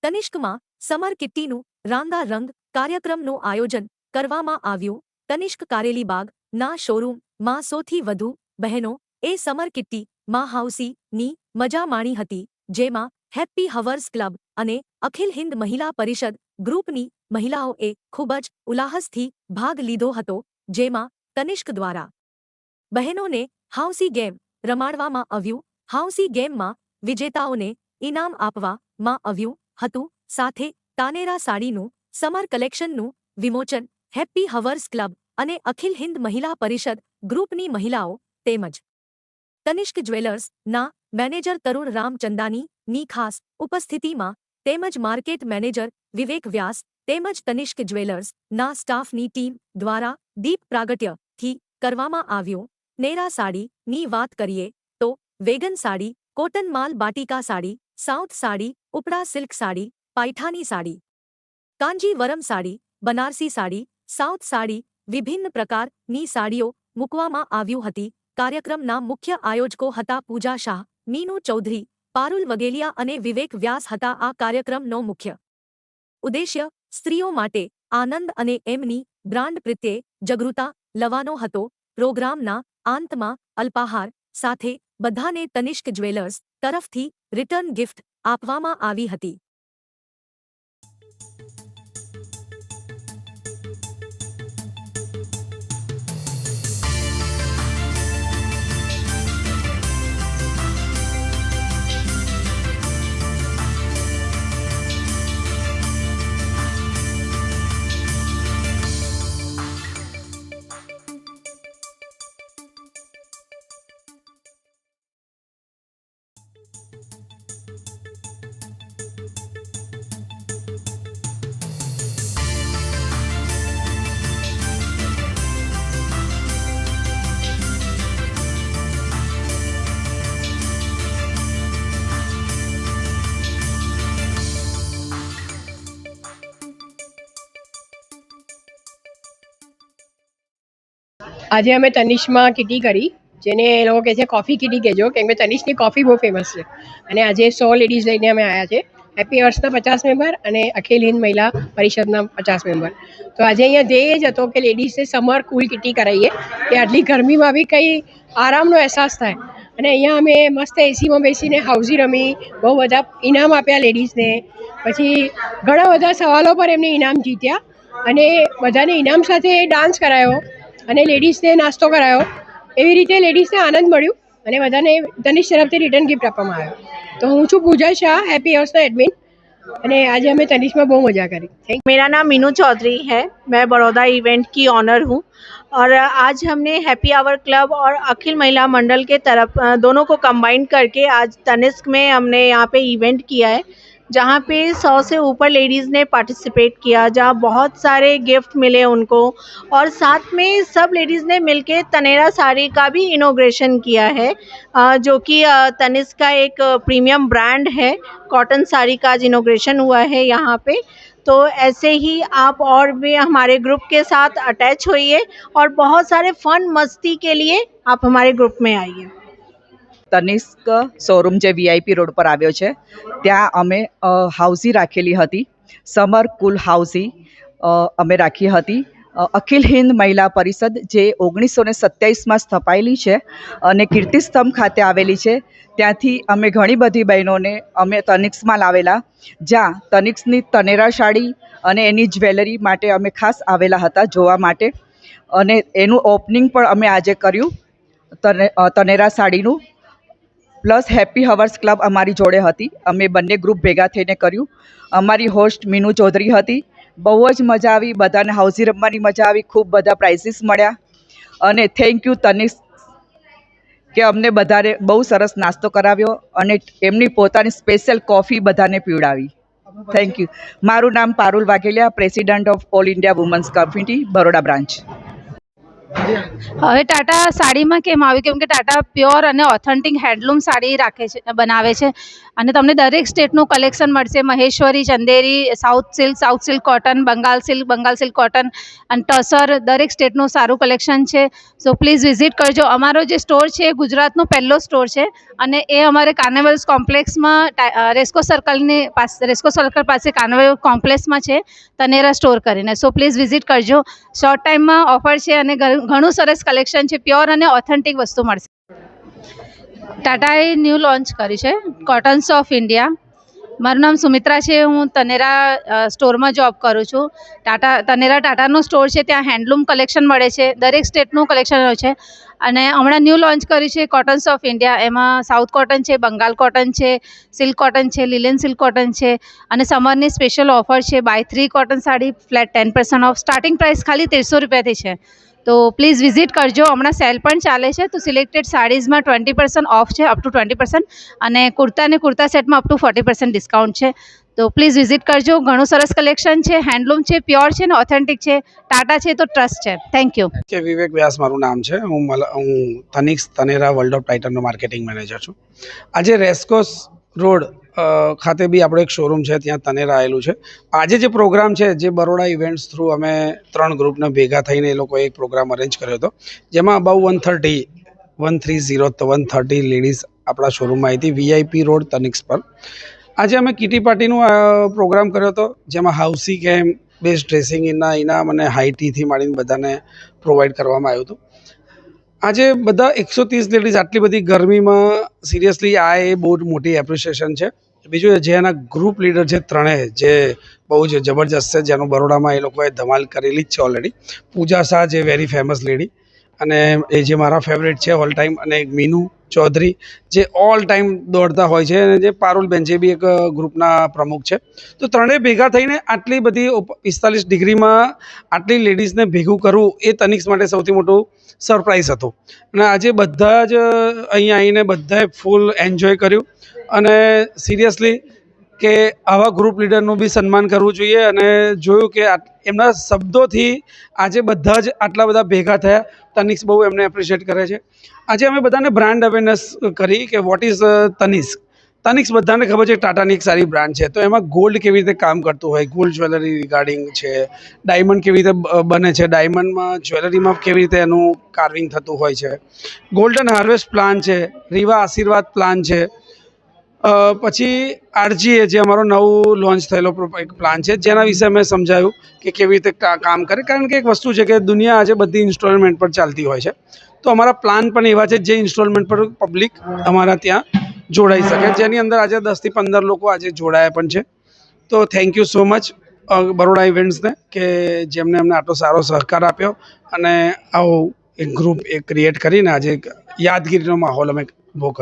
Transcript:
તનિષ્કમાં summer કિટ્ટીનું રાંગારંગ કાર્યક્રમનું આયોજન કરવામાં આવ્યું। તનિષ્ક કારેલીબાગ ના શોરૂમ માં સૌથી વધુ બહેનો એ સમર કિટ્ટી માં હાઉસી ની મજા માણી હતી, જેમાં હેપી હવર્સ ક્લબ અને અખિલ હિન્દ મહિલા પરિષદ ગ્રુપની મહિલાઓએ ખૂબ જ ઉલ્લાસથી ભાગ લીધો હતો, જેમાં તનિષ્ક દ્વારા બહેનોને હાઉસી ગેમ રમાડવામાં આવ્યું। હાઉસી ગેમમાં વિજેતાઓને ઇનામ આપવામાં આવ્યું હતું। સાથે તાનેરા સાડીનું સમર કલેક્શનનું વિમોચન હેપી હવર્સ ક્લબ અને અખિલ હિન્દ મહિલા પરિષદ ગ્રુપની મહિલાઓ તેમજ તનિષ્ક જ્વેલર્સ ના મેનેજર તરુણ રામચંદાની ની ખાસ ઉપસ્થિતિમાં તેમજ માર્કેટ મેનેજર વિવેક વ્યાસ તેમજ તનિષ્ક જ્વેલર્સ ના સ્ટાફની ટીમ દ્વારા દીપ પ્રાગટ્યથી કરવામાં આવ્યો। નેરા સાડી ની વાત કરીએ તો વેગન સાડી, કોટન માલ બાટિકા sari, south sari, Uppada silk sari, Paithani sari, Kanjeevaram sari, Banarasi sari, south sari વિભિન્ન પ્રકારની સાડીઓ મૂકવામાં આવ્યું હતી। કાર્યક્રમના મુખ્ય આયોજકો હતા પૂજા શાહ, મીનુ ચૌધરી, પારુલ વગેલિયા અને વિવેક વ્યાસ હતા। આ કાર્યક્રમનો મુખ્ય ઉદ્દેશ્ય સ્ત્રીઓ માટે આનંદ અને એમની બ્રાન્ડ પ્રત્યે જાગૃતતા લાવવાનો હતો। પ્રોગ્રામના અંતમાં અલ્પાહાર સાથે બધાને તનિષ્ક જ્વેલર્સ તરફથી રિટર્ન ગિફ્ટ આપવામાં આવી હતી। આજે અમે તનિષ્કમાં કિટી કરી, જેને એ લોકો કહે છે કોફી કિટી કહેજો, કેમ કે તનિષ્કની કોફી બહુ ફેમસ છે। અને આજે 100 લેડીઝ લઈને અમે આવ્યા છે, હેપી હર્સના 50 મેમ્બર અને અખિલ હિન્દ મહિલા પરિષદના 50 મેમ્બર। તો આજે અહીંયા ધ્યેય જ હતો કે લેડીઝને સમર કુલ કિટી કરાવીએ, કે આટલી ગરમીમાં બી કંઈ આરામનો અહેસાસ થાય। અને અહીંયા અમે મસ્ત એસીમાં બેસીને હાઉસી રમી, બહુ બધા ઇનામ આપ્યા લેડીઝને, પછી ઘણા બધા સવાલો પર એમને ઇનામ જીત્યા અને બધાને ઇનામ સાથે ડાન્સ કરાયો અને લેડીઝને નાસ્તો કરાયો। એવી રીતે લેડીઝને આનંદ મળ્યું અને બધાને તનિષ્ક તરફથી રિટર્ન ગિફ્ટ આપવામાં આવ્યો। તો હું છું પૂજા શાહ, હેપી હર્સના એડમિન, અને આજે અમે તનિષ્કમાં બહુ मजा करी। मेरा नाम मीनू चौधरी है, मैं बड़ौदा इवेंट की ऑनर हूँ और आज हमने हैप्पी आवर क्लब और अखिल महिला मंडल के तरफ दोनों को कंबाइन करके आज तनिष्क में हमने यहाँ पे इवेंट किया है, जहाँ पे 100 से ऊपर लेडीज़ ने पार्टिसिपेट किया, जहाँ बहुत सारे गिफ्ट मिले उनको और साथ में सब लेडीज़ ने मिलके तनेरा साड़ी का भी इनॉग्रेशन किया है, जो कि तनिष्क का एक प्रीमियम ब्रांड है। कॉटन साड़ी का आज इनॉग्रेशन हुआ है यहाँ पे। तो ऐसे ही आप और भी हमारे ग्रुप के साथ अटैच होइए और बहुत सारे फन मस्ती के लिए आप हमारे ग्रुप में आइए। तनिष्क शोरूम जे वीआईपी रोड पर આવ્યો છે, ત્યાં અમે હાઉસી રાખેલી હતી, સમર કુલ હાઉસી અમે રાખી હતી। અખિલ હિન્દ મહિલા પરિષદ જે 1927માં સ્થપાયેલી છે અને કીર્તિસ્તંભ ખાતે આવેલી છે, ત્યાંથી અમે ઘણી બધી બહેનોને અમે તનિષ્કમાં લાવેલા, જ્યાં તનિષ્કની તનેરા સાડી અને એની જ્વેલરી માટે અમે ખાસ આવેલા હતા જોવા માટે, અને એનું ઓપનિંગ પણ અમે આજે કર્યું તનેરા સાડીનું। પ્લસ હેપી હવર્સ ક્લબ અમારી જોડે હતી, અમે બંને ગ્રુપ ભેગા થઈને કર્યું। અમારી હોસ્ટ મીનુ ચૌધરી હતી। બહુ જ મજા આવી, બધાને હાઉસી રમવાની મજા આવી, ખૂબ બધા પ્રાઇઝીસ મળ્યા અને થેન્ક યુ તનિષ્ક કે અમને બધાને બહુ સરસ નાસ્તો કરાવ્યો અને એમની પોતાની સ્પેશિયલ કોફી બધાને પીવડાવી। Thank you. મારું નામ Parul Vagheliya, president of all India women's committee Baroda branch. હવે ટાટા સાડીમાં કેમ આવ્યું, કેમ કે ટાટા પ્યોર અને ઓથેન્ટિક હેન્ડલૂમ સાડી રાખે છે, બનાવે છે અને તમને દરેક સ્ટેટનું કલેક્શન મળશે. Maheshwari, Chanderi, south silk cotton, Bengal silk cotton અને ટસર, દરેક સ્ટેટનું સારું કલેક્શન છે. સો પ્લીઝ વિઝિટ કરજો. અમારો જે સ્ટોર છે એ ગુજરાતનો પહેલો સ્ટોર છે અને એ અમારે કાર્નિવલ્સ કોમ્પ્લેક્સમાં રેસ્કો સર્કલ પાસે કાર્નિવલ કોમ્પ્લેક્સમાં છે, તનેરા સ્ટોર કરીને. સો પ્લીઝ વિઝિટ કરજો. શોર્ટ ટાઈમમાં ઓફર છે અને ઘણું સરસ કલેક્શન છે. પ્યોર અને ઓથેન્ટિક વસ્તુ મળશે. ટાટાએ ન્યૂ લોન્ચ કરી છે કોટન્સ ઓફ ઇન્ડિયા. મારું નામ સુમિત્રા છે. હું તનેરા સ્ટોરમાં જોબ કરું છું. ટાટાનો સ્ટોર છે, ત્યાં હેન્ડલૂમ કલેક્શન મળે છે, દરેક સ્ટેટનું કલેક્શન હોય છે. અને હમણાં ન્યૂ લોન્ચ કર્યું છે કોટન્સ ઓફ ઇન્ડિયા. એમાં સાઉથ કોટન છે, બંગાળ કોટન છે, સિલ્ક કોટન છે, લિલેન સિલ્ક કોટન છે અને સમરની સ્પેશિયલ ઓફર છે. Buy 3 cotton sari flat 10% off. Starting price ખાલી 1300 રૂપિયાથી છે. તો પ્લીઝ વિઝિટ કરજો. હમણાં સેલ પણ ચાલે છે, તો સિલેક્ટેડ સાડીઝમાં 20% ઓફ છે, અપ ટુ 20%, અને કુર્તા સેટમાં અપ ટુ 40% ડિસ્કાઉન્ટ છે. તો પ્લીઝ વિઝિટ કરજો. ઘણું સરસ કલેક્શન છે, હેન્ડલૂમ છે, પ્યોર છે ને ઓથેન્ટિક છે. ટાટા છે તો ટ્રસ્ટ છે. Thank you. કે વિવેક વ્યાસ મારું નામ છે. હું તનેરા વર્લ્ડ ઓફ ટાઇટનનો માર્કેટિંગ મેનેજર છું. આજે રેસ્કોસ રોડ ખાતે બી આપણો એક શોરૂમ છે, ત્યાં તનેરા આવેલું છે. આજે જે પ્રોગ્રામ છે, જે બરોડા ઇવેન્ટ્સ થ્રુ અમે 3 ગ્રુપને ભેગા થઈને એ લોકોએ એક પ્રોગ્રામ અરેન્જ કર્યો હતો, જેમાં અબાઉ 130 લેડીઝ આપણા શોરૂમમાં આવી હતી, VIP રોડ તનિષ્ક પર. આજે અમે કિટી પાર્ટીનું પ્રોગ્રામ કર્યો હતો, જેમાં હાઉસી કેમ, બેસ્ટ ડ્રેસિંગ ઇનામ અને હાઈ ટીથી માંડીને બધાને પ્રોવાઈડ કરવામાં આવ્યું હતું. આજે બધા 130 લેડીઝ આટલી બધી ગરમીમાં સિરિયસલી આ એ બહુ મોટી એપ્રિસિએશન છે. બીજું જે એના ગ્રુપ લીડર છે ત્રણેય, જે બહુ જ જબરજસ્ત છે, જેનું બરોડામાં એ લોકોએ ધમાલ કરેલી જ છે ઓલરેડી. પૂજા શાહ, જે વેરી ફેમસ લેડી, અને એ જે મારા ફેવરેટ છે ઓલ ટાઈમ, અને એક મીનુ ચૌધરી, જે ઓલ ટાઈમ દોડતા હોય છે, અને જે પારુલબેન, જે બી એક ગ્રુપના પ્રમુખ છે. તો ત્રણેય ભેગા થઈને આટલી બધી 45 ડિગ્રીમાં આટલી લેડીઝને ભેગું કરવું એ તનિષ્ક માટે સૌથી મોટું સરપ્રાઈઝ હતું. અને આજે બધા જ અહીંયા આવીને બધાએ ફૂલ એન્જોય કર્યું. અને સિરિયસલી કે આવા ગ્રુપ લીડરનું બી સન્માન કરવું જોઈએ. અને જોયું કે એમના શબ્દોથી આજે બધા જ આટલા બધા ભેગા થયા. તનિષ્ક બહુ એમને એપ્રિશિએટ કરે છે. આજે અમે બધાને બ્રાન્ડ અવેરનેસ કરી કે વોટ ઇઝ તનિષ્ક. બધાને ખબર છે ટાટાની એક સારી બ્રાન્ડ છે, તો એમાં ગોલ્ડ કેવી રીતે કામ કરતું હોય, ગોલ્ડ જ્વેલરી રિગાર્ડિંગ છે, ડાયમંડ કેવી રીતે બને છે, ડાયમંડમાં જ્વેલરીમાં કેવી રીતે એનું કાર્વિંગ થતું હોય છે, ગોલ્ડન હાર્વેસ્ટ પ્લાન છે, રીવા આશીર્વાદ પ્લાન છે, પછી RGA જે અમારો નવું લોન્ચ થયેલો એક પ્લાન છે, જેના વિશે અમે સમજાયું કે કેવી રીતે કામ કરે. કારણ કે એક વસ્તુ છે કે દુનિયા આજે બધી ઇન્સ્ટોલમેન્ટ પર ચાલતી હોય છે, તો અમારા પ્લાન પણ એવા છે જે ઇન્સ્ટોલમેન્ટ પર પબ્લિક અમારા ત્યાં જોડાઈ શકે, જેની અંદર આજે 10 થી 15 લોકો આજે જોડાયા પણ છે. તો thank you so much Baroda ઇવેન્ટ્સને, કે જેમને અમને આટલો સારો સહકાર આપ્યો અને આવો એક ગ્રુપ ક્રિએટ કરીને આજે એક યાદગીરીનો માહોલ અમે ઊભો કર્યો.